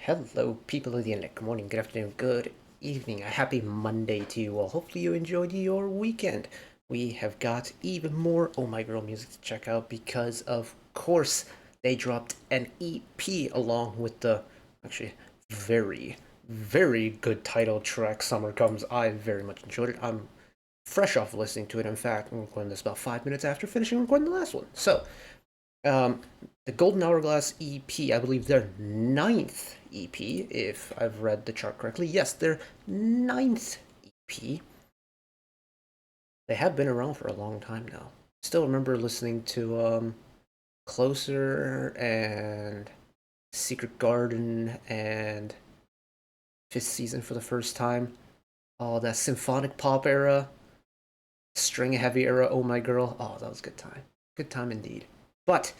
Hello, people of the internet. Good morning, good afternoon, good evening. A happy Monday to you all. Hopefully you enjoyed your weekend. We have got even more Oh My Girl music to check out because, of course, they dropped an EP along with the actually very good title track, Summer Comes. I very much enjoyed it. I'm fresh off listening to it. In fact, I'm recording this about 5 minutes after finishing recording the last one. So, um, the Golden Hourglass EP, I believe their ninth EP, if I've read the chart correctly. Yes, their ninth EP. They have been around for a long time now. Still remember listening to Closer and Secret Garden and Fifth Season for the first time. Oh, that symphonic pop era, string heavy era, Oh My Girl. Oh, that was a good time. Good time indeed. But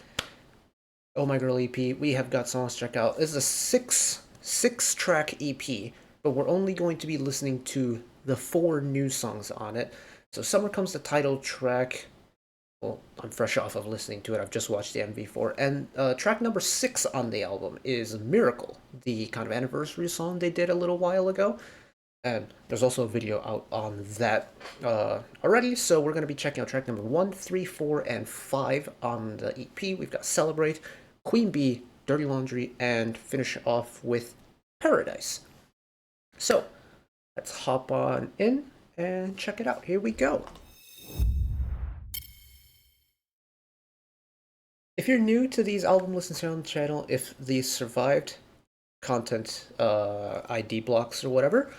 Oh My Girl EP, we have got songs to check out. This is a six track EP, but we're only going to be listening to the 4 new songs on it. So Summer Comes, the title track. Well, I'm fresh off of listening to it. I've just watched the MV for it. And track number 6 on the album is Miracle, the kind of anniversary song they did a little while ago. And there's also a video out on that already, so we're going to be checking out track number 1, 3, 4, and 5 on the EP. We've got Celebrate, Queen Bee, Dirty Laundry, and finish off with Paradise. So, let's hop on in and check it out. Here we go. If you're new to these album listens here on the channel, if these survived content ID blocks or whatever,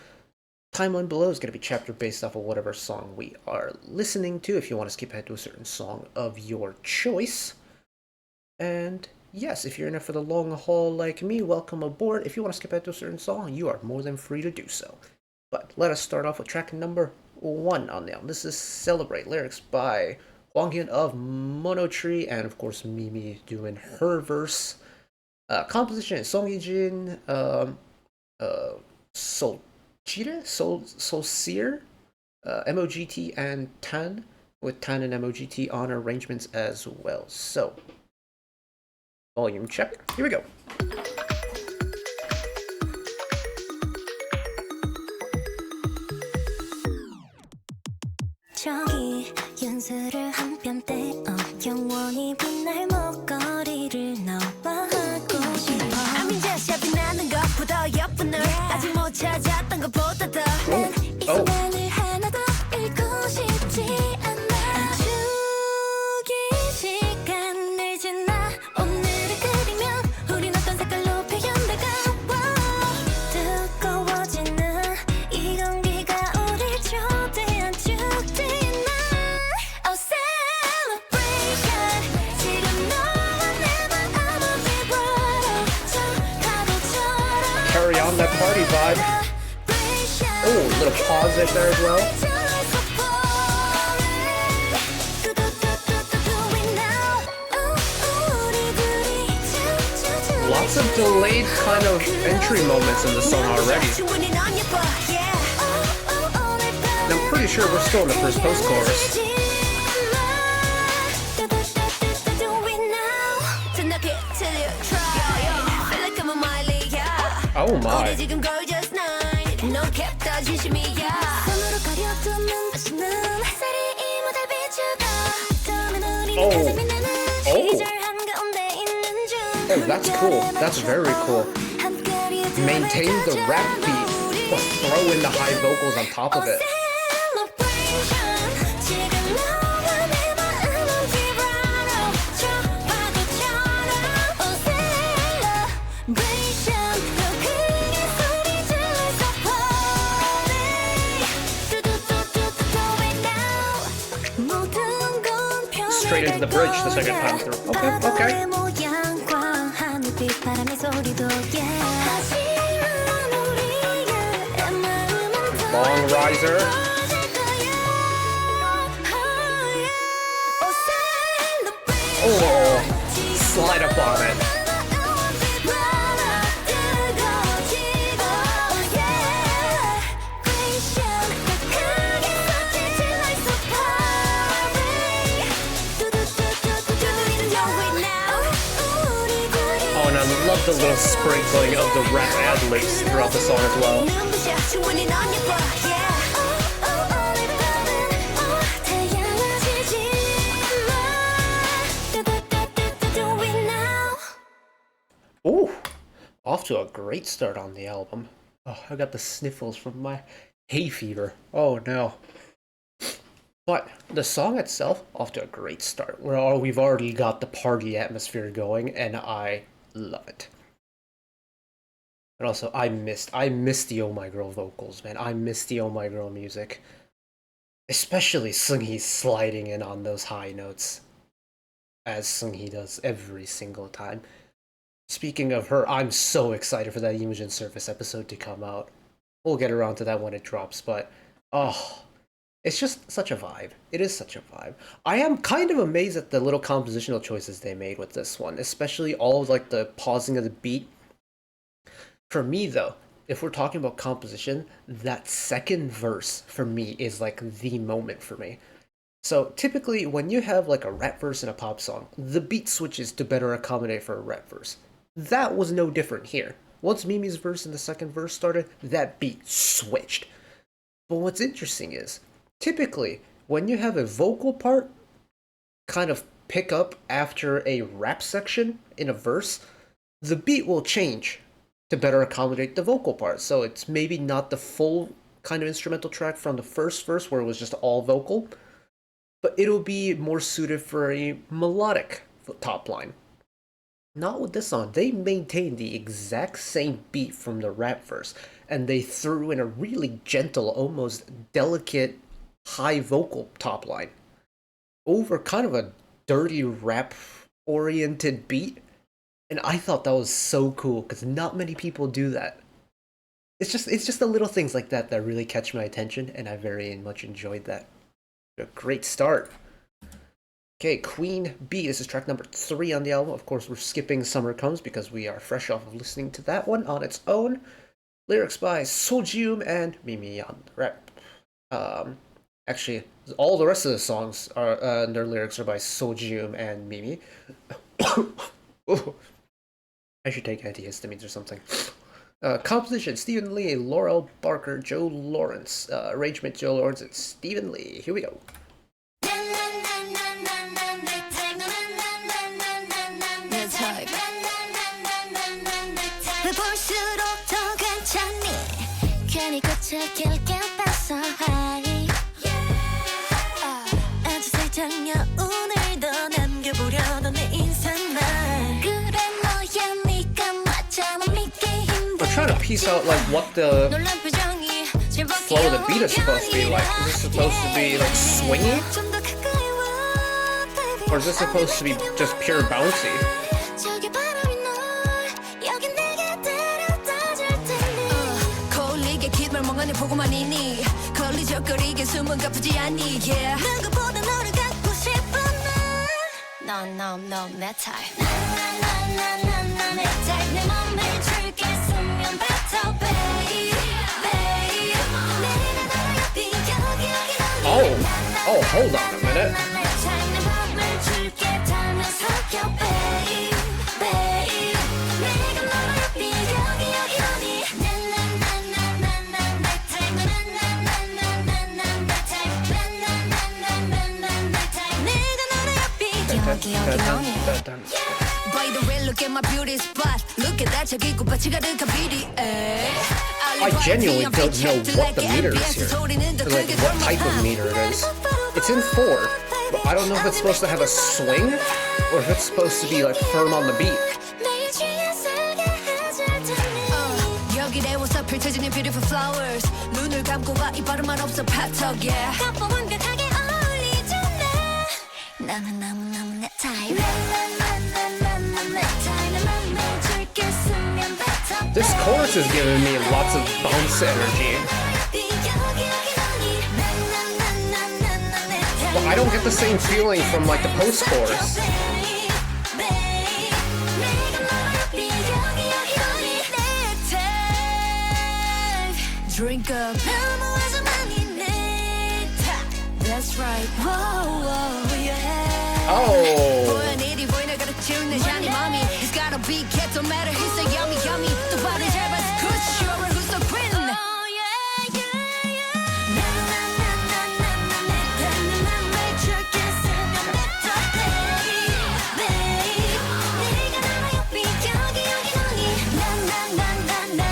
timeline below is going to be chapter based off of whatever song we are listening to, if you want to skip ahead to a certain song of your choice. And yes, if you're in it for the long haul like me, welcome aboard. If you want to skip ahead to a certain song, you are more than free to do so. But let us start off with track number 1 on the album. This is Celebrate, lyrics by Hwanghyun of Monotree, and of course Mimi doing her verse. Composition is Song Yijin, Solseer, MOGT, and Tan, with Tan and MOGT on arrangements as well. So, volume check. Here we go. 저기 연수를 한 뼘 떼어 영원히 빛날 목걸이를 너와 하고 싶어 I'm in just 빛나는 것보다 예쁜 널 아직 못 찾았던 것보다 더 난 이 순간을 하나 더 잃고 싶지 않아 주기 시간을 지나 오늘을 그리면 우린 어떤 색깔로 표현될까 뜨거워지는 이 공기가 우릴 초대한 축제의 날 Oh celebration 지금 너와 내 마음은 vibrato 저 파도처럼 Carry on that party vibe. Oh, a little pause right there as well. Lots of delayed kind of entry moments in the song already. And I'm pretty sure we're still in the first post-chorus. Oh my. Oh, that's cool. That's very cool. Maintain the rap beat, but throw in the high vocals on top of it. Straight into the bridge the second time through. Okay. Long riser. Oh, slide up on it. a little sprinkling of the rap ad-libs throughout the song as well. Ooh, off to a great start on the album. Oh, I got the sniffles from my hay fever. Oh no. But the song itself, off to a great start. We've already got the party atmosphere going, and I love it. And also, I missed the Oh My Girl vocals, man. I missed the Oh My Girl music. Especially Seunghee sliding in on those high notes. As Seunghee does every single time. Speaking of her, I'm so excited for that Imogen Surface episode to come out. We'll get around to that when it drops, but oh, it's just such a vibe. It is such a vibe. I am kind of amazed at the little compositional choices they made with this one, especially all of like the pausing of the beat. For me though, if we're talking about composition, that second verse for me is like the moment for me. So typically when you have like a rap verse in a pop song, the beat switches to better accommodate for a rap verse. That was no different here. Once Mimi's verse in the second verse started, that beat switched. But what's interesting is, typically, when you have a vocal part kind of pick up after a rap section in a verse, the beat will change to better accommodate the vocal part. So it's maybe not the full kind of instrumental track from the first verse where it was just all vocal, but it'll be more suited for a melodic top line. Not with this song. They maintained the exact same beat from the rap verse, and they threw in a really gentle, almost delicate, high vocal top line over kind of a dirty rap-oriented beat, and I thought that was so cool, because not many people do that. It's just the little things like that that really catch my attention, and I very much enjoyed that. A great start. Okay, Queen Bee. This is track number 3 on the album. Of course, we're skipping Summer Comes because we are fresh off of listening to that one on its own. Lyrics by Sojium and Mimi on rap. Actually, all the rest of the songs are their lyrics are by Sojium and Mimi. I should take antihistamines or something. Composition: Stephen Lee, Laurel Barker, Joe Lawrence. Arrangement: Joe Lawrence and Stephen Lee. Here we go. We're trying to piece out like what the flow of the beat is supposed to be like. Is this supposed to be like swingy? Or is this supposed to be just pure bouncy? Oh, hold on a minute. By the way, look at my beauty spot. Look at that, 저기 꽃밭이 가득한 비리. I genuinely don't know what the meter is here. Like, what type of meter it is. It's in 4, but I don't know if it's supposed to have a swing, or if it's supposed to be, like, firm on the beat. 여기 내워서 펼쳐지는 beautiful flowers. 눈을 감고 와, 이 바람만 없어 파떡에. 깜빡 완벽하게 어울리잖아. 나는 너무너무 내 타입. This chorus is giving me lots of bounce energy. Well, I don't get the same feeling from like the post-chorus. Drink up. That's right. Whoa, whoa, yeah. Oh. 채운 내 잔이 mommy. It's gotta be cat, don't matter. He's so yummy, yummy. 또 발을 잡아, good sure, who's so queen? Oh yeah, yeah, yeah. 나 내 맘을 줄겠으면 better, babe. 네가 나와 옆이 여기 너니. 내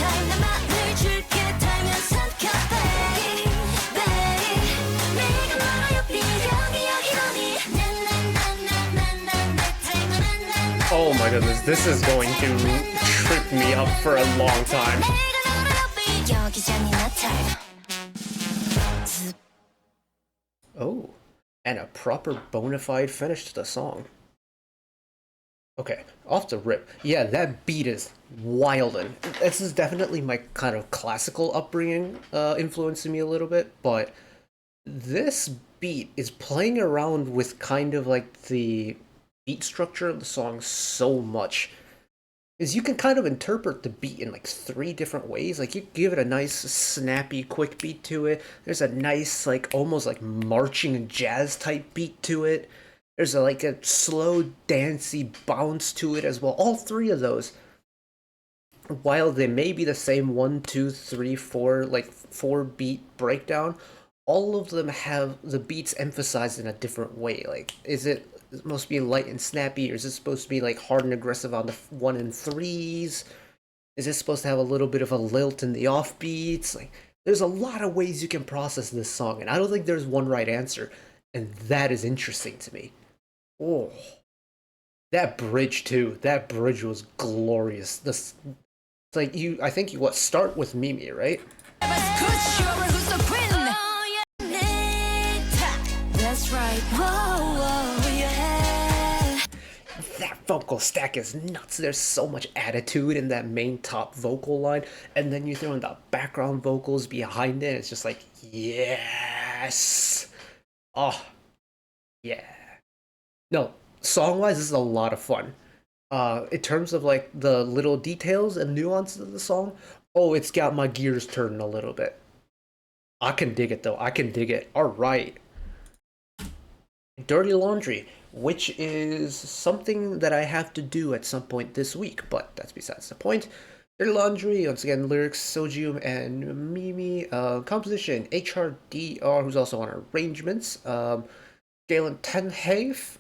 time 내 맘을 줄게 달면 삼켜, babe. 네가 나와 옆이 여기 너니. Oh my goodness, this is going to trip me up for a long time. Oh, and a proper bona fide finish to the song. Okay, off the rip. Yeah, that beat is wild, and this is definitely my kind of classical upbringing influencing me a little bit, but this beat is playing around with kind of like the beat structure of the song so much. Is you can kind of interpret the beat in like 3 different ways. Like you give it a nice snappy quick beat to it. There's a nice like almost like marching jazz type beat to it. There's like a slow dancey bounce to it as well. All 3 of those, while they may be the same 1, 2, 3, 4 like 4 beat breakdown, all of them have the beats emphasized in a different way. Like is it supposed to be light and snappy, or is it supposed to be like hard and aggressive on the 1 and 3s? Is it supposed to have a little bit of a lilt in the offbeats? Like, there's a lot of ways you can process this song, and I don't think there's one right answer, and that is interesting to me. Oh, that bridge too. That bridge was glorious. This, it's like you. I think you start with Mimi, right? That's right. Whoa, yeah. That vocal stack is nuts. There's so much attitude in that main top vocal line, and then you throw in the background vocals behind it. It's just like, yes. Oh, yeah. No, song-wise, this is a lot of fun. In terms of like the little details and nuances of the song, oh, it's got my gears turning a little bit. I can dig it though. I can dig it. All right. Dirty Laundry, which is something that I have to do at some point this week, but that's besides the point. Dirty Laundry, once again, lyrics, Sojum and Mimi, composition, HRDR, who's also on arrangements, Galen Tenhafe,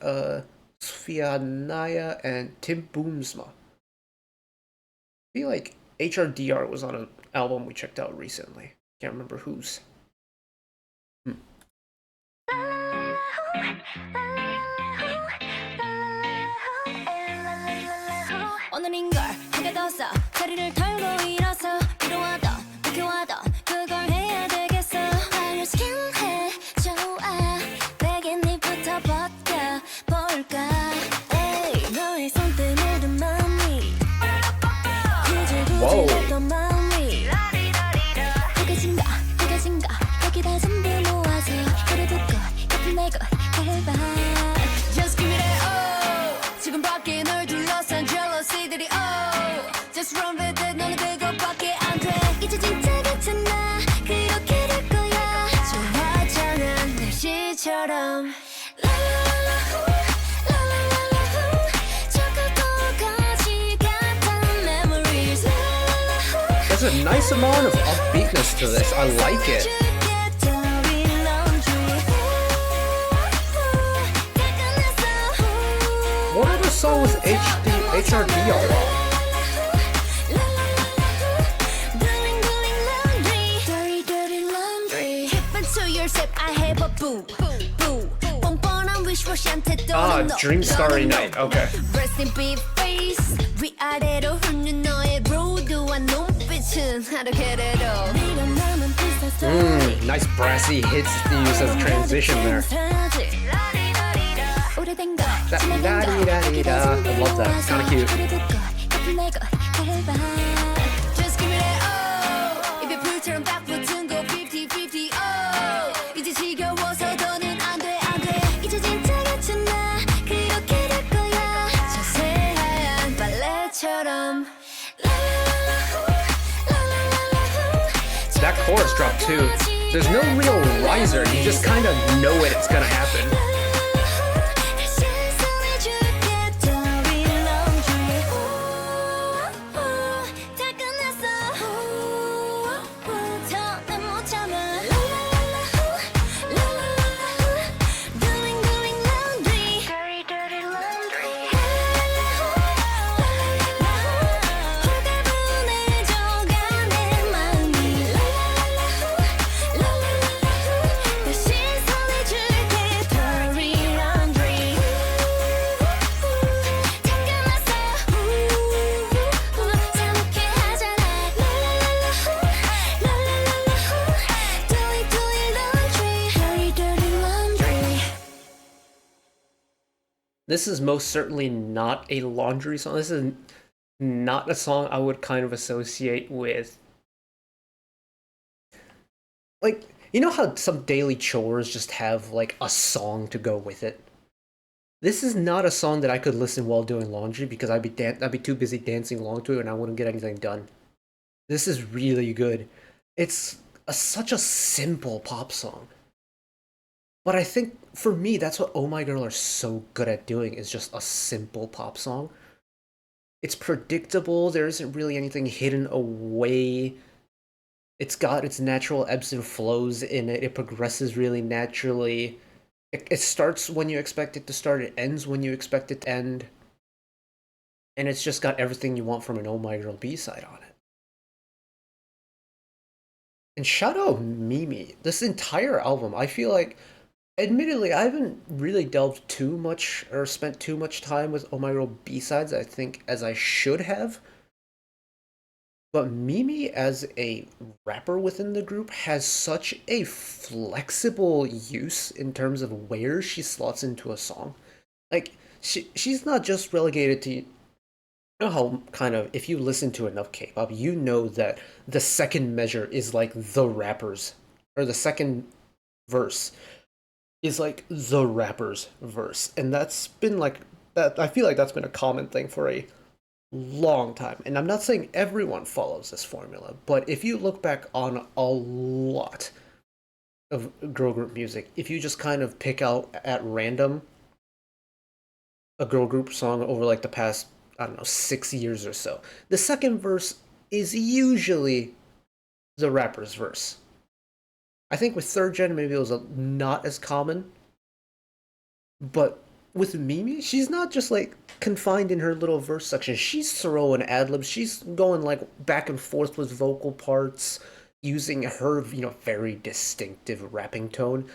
Sofia Naya, and Tim Boomsma. I feel like HRDR was on an album we checked out recently. Can't remember whose. 오늘인걸 한개 더 써 자리를 털고 일어서 필요하던 필요하던 그걸 해야 되겠어 How you skin 해 좋아 베갯잎부터 벗겨볼까 에이 너의 손때 묻은 맘이 구질구질했던 맘이 흐겨진가 여기다 전부 모아서 그래도 꽃 같은 내 것 해봐 Just give me that oh 지금 밖에 널 둘러싼 jealousy들이 oh Just run with it 너는 그것밖에 안 돼 이제 진짜 괜찮아 그렇게 될 거야 저 화창한 날씨처럼 There's a nice amount of upbeatness to this. I like it. What other song was HRDR on? Ah, Dream Starry Night. Okay. Nice brassy hits used as a transition there. Da-da-da-da-da. I love that. It's kind of cute. Just give me that oh 입에 불처럼 딱 붙은 거 50-50 oh 이제 지겨워서 더는 안돼 이제 진짜 괜찮아 그렇게 될 거야 저 새하얀 발레처럼 That chorus drop too. There's no real riser. You just kind of know it's gonna happen. This is most certainly not a laundry song. This is not a song I would kind of associate with, like, you know how some daily chores just have like a song to go with it? This is not a song that I could listen while doing laundry because I'd be too busy dancing along to it and I wouldn't get anything done. This is really good. It's such a simple pop song. But I think for me, that's what Oh My Girl are so good at doing, is just a simple pop song. It's predictable, there isn't really anything hidden away. It's got its natural ebbs and flows in it, it progresses really naturally. It starts when you expect it to start, it ends when you expect it to end. And it's just got everything you want from an Oh My Girl B-side on it. And shout out Mimi. This entire album, I feel like, admittedly, I haven't really delved too much or spent too much time with Oh My Girl B-sides, I think, as I should have. But Mimi, as a rapper within the group, has such a flexible use in terms of where she slots into a song. Like, she's not just relegated to, you know how kind of, if you listen to enough K-pop, you know that the second measure is like the rappers, or the second verse is like the rapper's verse. And that's been like, that, I feel like that's been a common thing for a long time. And I'm not saying everyone follows this formula, but if you look back on a lot of girl group music, if you just kind of pick out at random a girl group song over like the past, I don't know, 6 years or so, the second verse is usually the rapper's verse. I think with third gen, maybe it was not as common, but with Mimi, she's not just like confined in her little verse section. She's throwing ad libs. She's going like back and forth with vocal parts, using her, very distinctive rapping tone.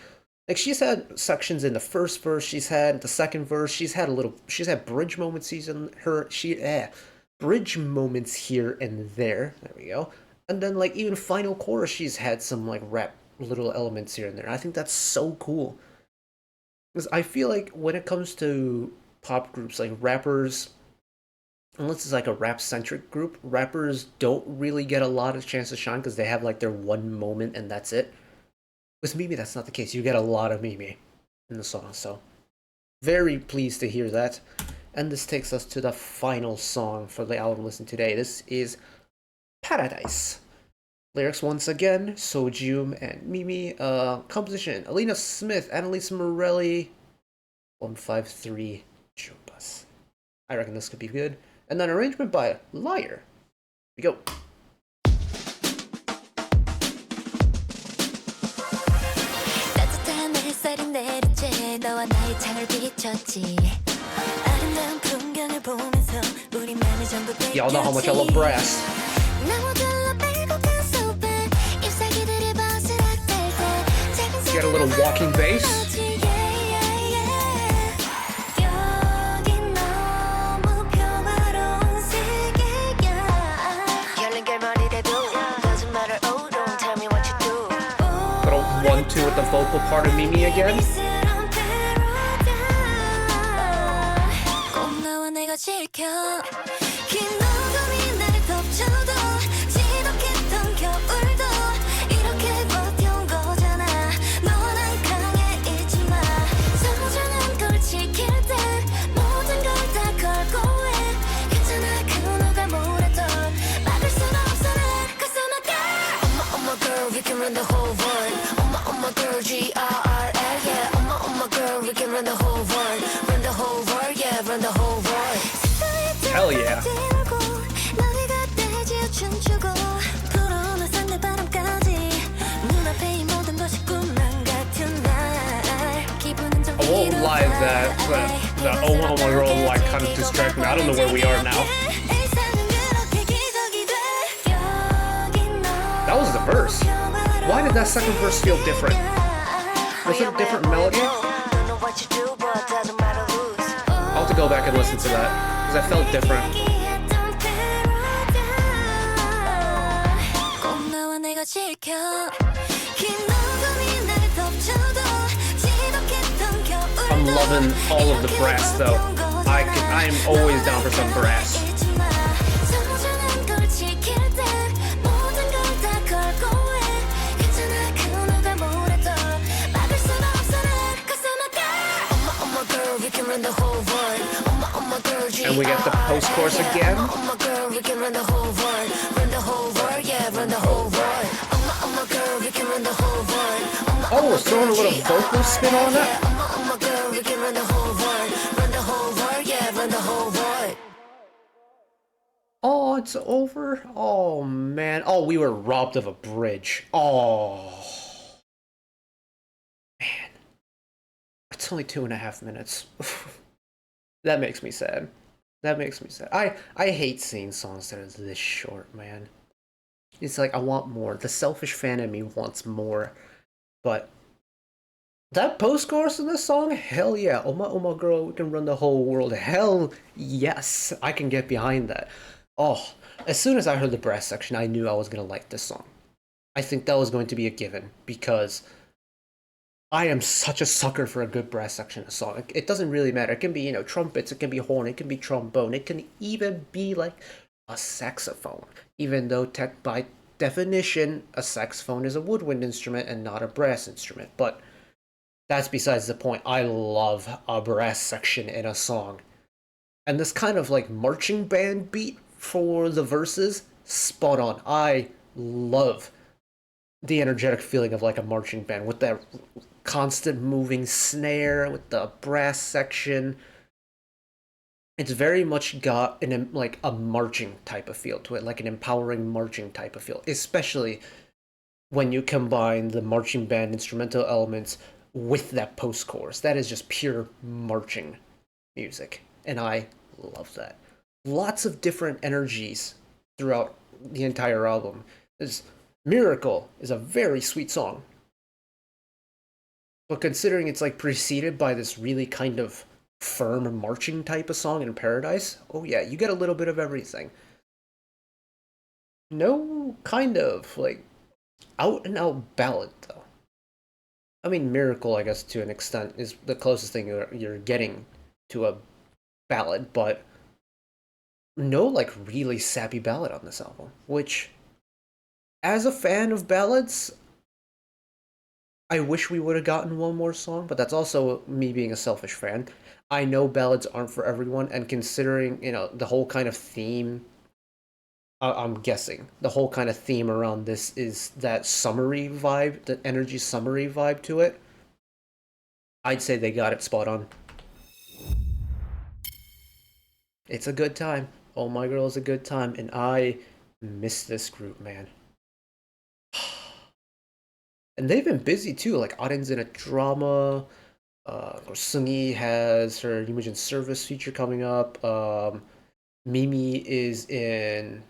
Like she's had sections in the first verse, she's had the second verse, she's had bridge moments bridge moments here and there. There we go. And then like even final chorus, she's had some like rap little elements here and there. I think that's so cool. Because I feel like when it comes to pop groups, like rappers, unless it's like a rap centric group, rappers don't really get a lot of chance to shine because they have like their one moment and that's it. With Mimi, that's not the case. You get a lot of Mimi in the song, so very pleased to hear that. And this takes us to the final song for the album listen today. This is Paradise. Lyrics once again, Sojum and Mimi. Composition, Alina Smith, Annalise Morelli, 153 Jumbas. I reckon this could be good. And then arrangement by Liar. Here we go. Y'all know how much I love brass. Get a little walking bass. Little 1-2 with the vocal part of Mimi again. Hell yeah. I won't lie that the Oh My Girl like kind of distracted me. I don't know where we are now. That was the verse. Why did that second verse feel different? Was it a different melody? I'll have to go back and listen to that, because I felt different. I'm loving all of the brass though. I'm always down for some brass. And we get the post-chorus again. Oh, we're throwing a little vocal spin on that. Oh, it's over? Oh, man. Oh, we were robbed of a bridge. Oh. Man. It's only 2.5 minutes. That makes me sad. That makes me sad. I hate seeing songs that are this short, man. It's like, I want more. The selfish fan in me wants more. But that post-chorus in this song, hell yeah. Oh my girl, we can run the whole world. Hell yes. I can get behind that. Oh, as soon as I heard the brass section, I knew I was going to like this song. I think that was going to be a given, because I am such a sucker for a good brass section in a song. It doesn't really matter. It can be, trumpets, it can be horn, it can be trombone, it can even be like a saxophone. Even though by definition, a saxophone is a woodwind instrument and not a brass instrument. But that's besides the point. I love a brass section in a song. And this kind of like marching band beat for the verses, spot on. I love the energetic feeling of like a marching band with that constant moving snare with the brass section. It's very much got like a marching type of feel to it, like an empowering marching type of feel, especially when you combine the marching band instrumental elements with that post-chorus. That is just pure marching music, and I love that. Lots of different energies throughout the entire album. Miracle is a very sweet song, but considering it's like preceded by this really kind of firm marching type of song in Paradise, oh yeah, you get a little bit of everything. No kind of like out and out ballad though. I mean, Miracle, I guess to an extent, is the closest thing you're getting to a ballad, but no like really sappy ballad on this album, which, as a fan of ballads, I wish we would have gotten one more song, but that's also me being a selfish fan. I know ballads aren't for everyone, and considering, the whole kind of theme, I'm guessing, the whole kind of theme around this is that summery vibe, the energy summery vibe to it. I'd say they got it spot on. It's a good time. Oh My Girl is a good time, and I miss this group, man. And they've been busy too. Like Aren's in a drama. Of course, Sungi has her Imogen Service feature coming up. Mimi is in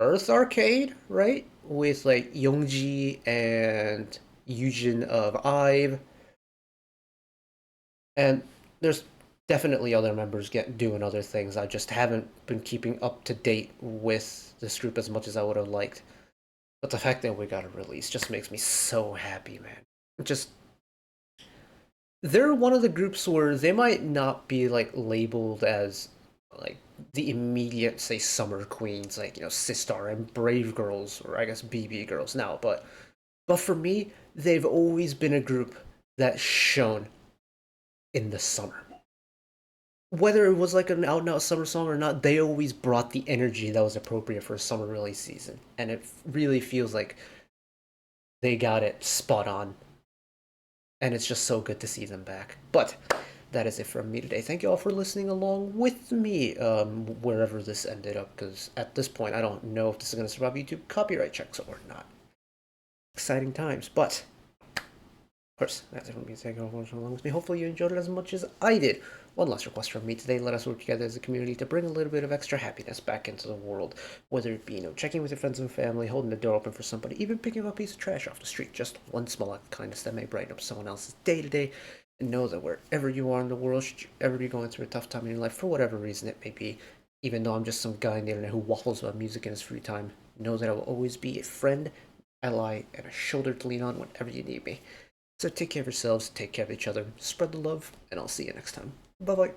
Earth Arcade, right? With like Youngji and Yujin of IVE. And there's definitely other members doing other things. I just haven't been keeping up to date with this group as much as I would have liked. But the fact that we got a release just makes me so happy, man. They're one of the groups where they might not be like labeled as like the immediate, say, summer queens, like, Sistar and Brave Girls, or I guess BB Girls now, but for me, they've always been a group that shone in the summer. Whether it was like an out and out summer song or not, they always brought the energy that was appropriate for a summer release season. And it really feels like they got it spot on. And it's just so good to see them back. But that is it from me today. Thank you all for listening along with me, wherever this ended up, because at this point, I don't know if this is going to survive YouTube copyright checks or not. Exciting times, but of course, that's it from me. Thank you all for watching along with me. Hopefully you enjoyed it as much as I did. One last request from me today: let us work together as a community to bring a little bit of extra happiness back into the world. Whether it be, checking with your friends and family, holding the door open for somebody, even picking up a piece of trash off the street. Just one small act of kindness that may brighten up someone else's day to day. And know that wherever you are in the world, should you ever be going through a tough time in your life, for whatever reason it may be, even though I'm just some guy on the internet who waffles about music in his free time, know that I will always be a friend, ally, and a shoulder to lean on whenever you need me. So take care of yourselves, take care of each other, spread the love, and I'll see you next time. Bye bye.